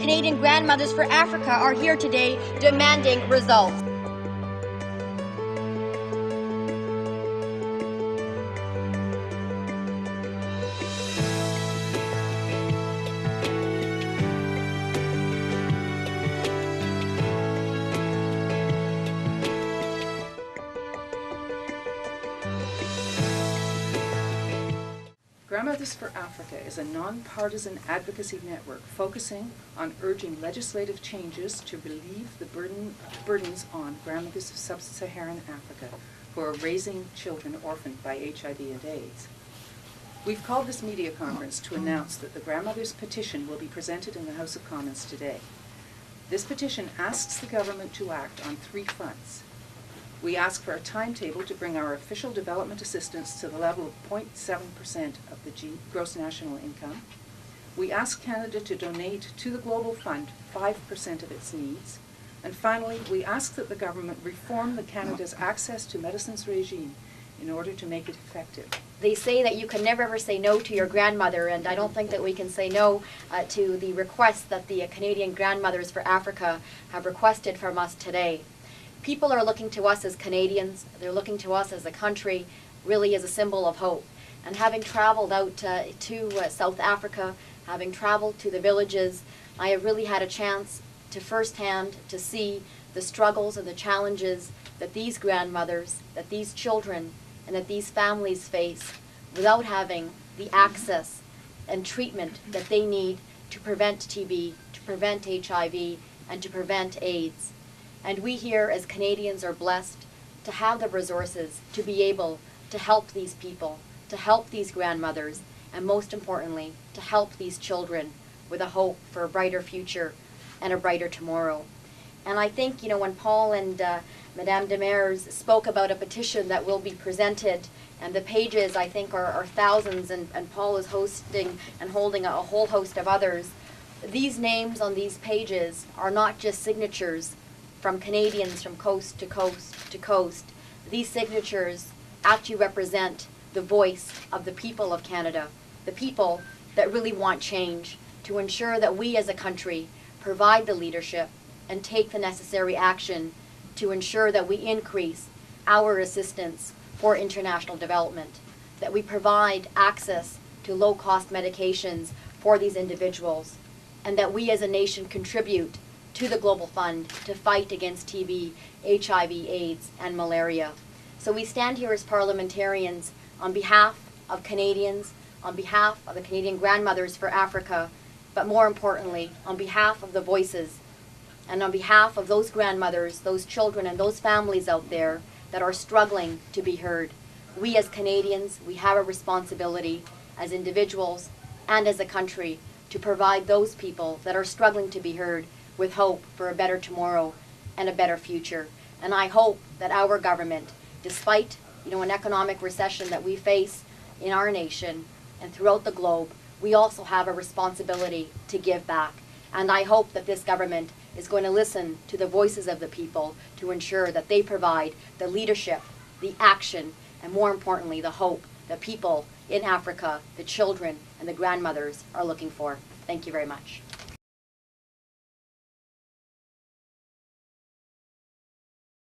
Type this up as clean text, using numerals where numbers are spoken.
Canadian Grandmothers for Africa are here today demanding results. Grandmothers for Africa is a non-partisan advocacy network focusing on urging legislative changes to relieve the burdens on grandmothers of sub-Saharan Africa who are raising children orphaned by HIV and AIDS. We've called this media conference to announce that the Grandmothers petition will be presented in the House of Commons today. This petition asks the government to act on 3 fronts. We ask for a timetable to bring our official development assistance to the level of 0.7% of the gross national income. We ask Canada to donate to the Global Fund 5% of its needs. And finally, we ask that the government reform the Canada's access to medicines regime in order to make it effective. They say that you can never ever say no to your grandmother, and I don't think that we can say no to the request that the Canadian Grandmothers for Africa have requested from us today. People are looking to us as Canadians, they're looking to us as a country, really as a symbol of hope. And having traveled out to South Africa, having traveled to the villages, I have really had a chance to firsthand to see the struggles and the challenges that these grandmothers, that these children, and that these families face without having the access and treatment that they need to prevent TB, to prevent HIV, and to prevent AIDS. And we here as Canadians are blessed to have the resources to be able to help these people, to help these grandmothers, and most importantly, to help these children with a hope for a brighter future and a brighter tomorrow. And I think, when Paul and Madame Demers spoke about a petition that will be presented, and the pages, I think, are thousands, and Paul is hosting and holding a whole host of others, these names on these pages are not just signatures from Canadians from coast to coast to coast. These signatures actually represent the voice of the people of Canada, the people that really want change, to ensure that we as a country provide the leadership and take the necessary action to ensure that we increase our assistance for international development, that we provide access to low-cost medications for these individuals, and that we as a nation contribute to the Global Fund to fight against TB, HIV, AIDS, and malaria. So we stand here as parliamentarians on behalf of Canadians, on behalf of the Canadian Grandmothers for Africa, but more importantly, on behalf of the voices and on behalf of those grandmothers, those children, and those families out there that are struggling to be heard. We as Canadians, we have a responsibility as individuals and as a country to provide those people that are struggling to be heard with hope for a better tomorrow and a better future. And I hope that our government, despite an economic recession that we face in our nation and throughout the globe, we also have a responsibility to give back. And I hope that this government is going to listen to the voices of the people to ensure that they provide the leadership, the action, and more importantly, the hope that people in Africa, the children and the grandmothers are looking for. Thank you very much.